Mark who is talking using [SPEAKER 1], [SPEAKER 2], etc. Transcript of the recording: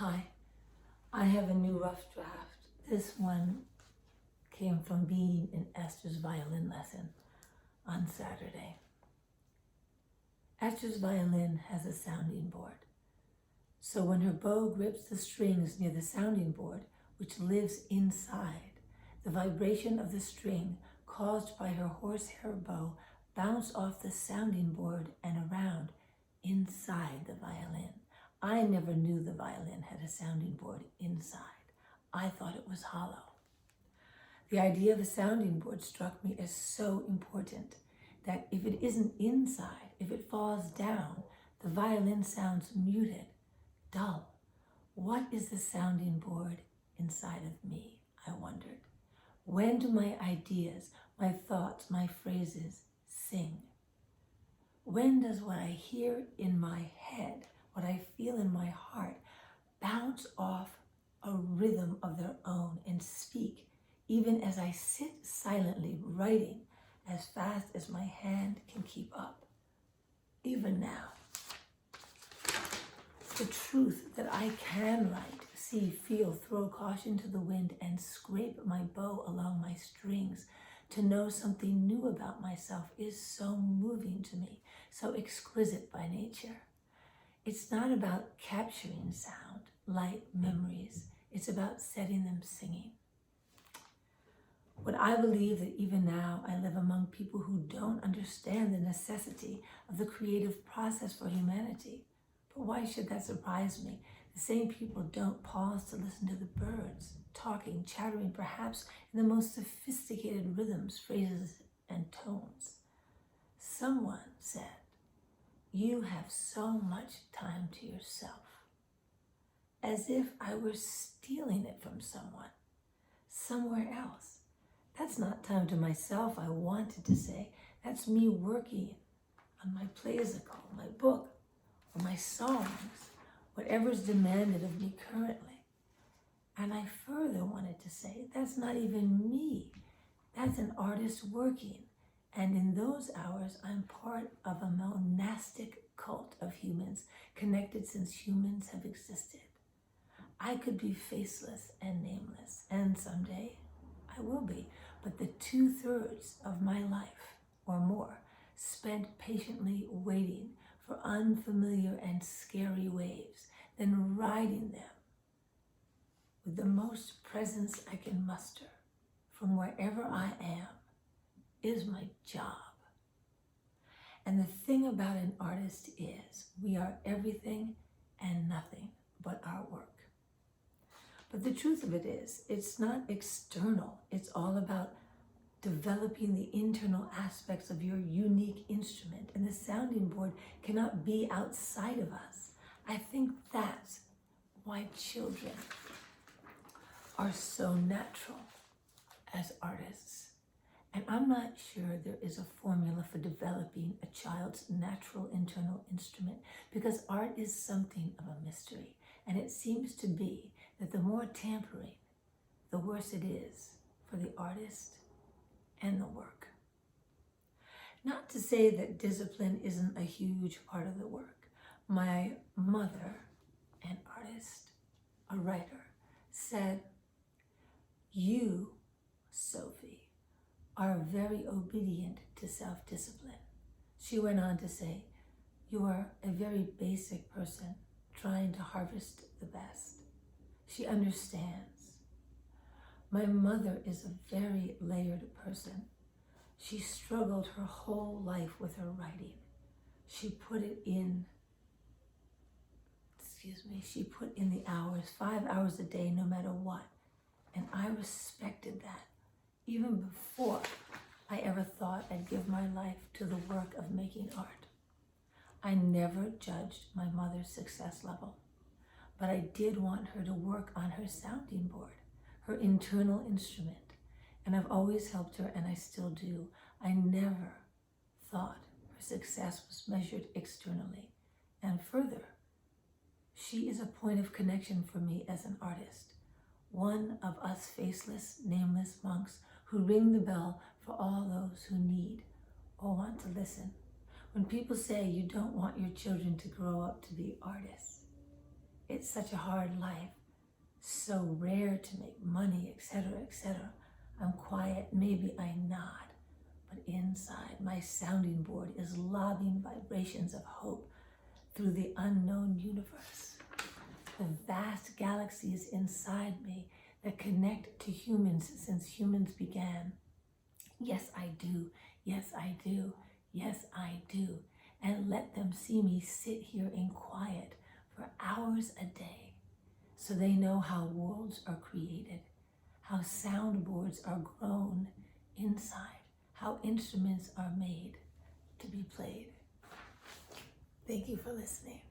[SPEAKER 1] Hi, I have a new rough draft. This one came from being in Esther's violin lesson on Saturday. Esther's violin has a sounding board. So when her bow grips the strings near the sounding board, which lives inside, the vibration of the string caused by her horsehair bow bounce off the sounding board and around inside the violin. I never knew the violin had a sounding board inside. I thought it was hollow. The idea of a sounding board struck me as so important that if it isn't inside, if it falls down, the violin sounds muted, dull. What is the sounding board inside of me? I wondered. When do my ideas, my thoughts, my phrases sing? When does what I hear in my head, what I feel in my heart, bounce off a rhythm of their own and speak, even as I sit silently writing as fast as my hand can keep up? Even now, the truth that I can write, see, feel, throw caution to the wind, and scrape my bow along my strings to know something new about myself is so moving to me, so exquisite by nature. It's not about capturing sound, light, memories. It's about setting them singing. What I believe that even now I live among people who don't understand the necessity of the creative process for humanity. But why should that surprise me? The same people don't pause to listen to the birds, talking, chattering, perhaps in the most sophisticated rhythms, phrases, and tones. Someone said, "You have so much time to yourself," as if I were stealing it from someone, somewhere else. That's not time to myself, I wanted to say. That's me working on my playsical, my book, or my songs, whatever's demanded of me currently. And I further wanted to say, that's not even me. That's an artist working. And in those hours, I'm part of a monastic cult of humans, connected since humans have existed. I could be faceless and nameless, and someday I will be, but the 2/3 of my life or more spent patiently waiting for unfamiliar and scary waves, then riding them with the most presence I can muster from wherever I am is my job. And the thing about an artist is we are everything and nothing but our work. But the truth of it is, it's not external. It's all about developing the internal aspects of your unique instrument, and the sounding board cannot be outside of us. I think that's why children are so natural as artists. And I'm not sure there is a formula for developing a child's natural internal instrument, because art is something of a mystery. And it seems to be that the more tampering, the worse it is for the artist and the work. Not to say that discipline isn't a huge part of the work. My mother, an artist, a writer, said, "You, Sophie, are very obedient to self-discipline." She went on to say, "You are a very basic person trying to harvest the best." She understands. My mother is a very layered person. She struggled her whole life with her writing. She put in the hours, 5 hours a day, no matter what. And I respected that even before I ever thought I'd give my life to the work of making art. I never judged my mother's success level, but I did want her to work on her sounding board, her internal instrument. And I've always helped her, and I still do. I never thought her success was measured externally. And further, she is a point of connection for me as an artist, one of us faceless, nameless monks who ring the bell for all those who need or want to listen. When people say you don't want your children to grow up to be artists, it It's such a hard life, so rare to make money, etc., etc. I'm quiet, maybe I nod, but inside my sounding board is lobbing vibrations of hope through the unknown universe. The vast galaxies inside me that connect to humans since humans began. Yes, I do. Yes, I do. Yes, I do. And let them see me sit here in quiet for hours a day so they know how worlds are created, how soundboards are grown inside, how instruments are made to be played. Thank you for listening.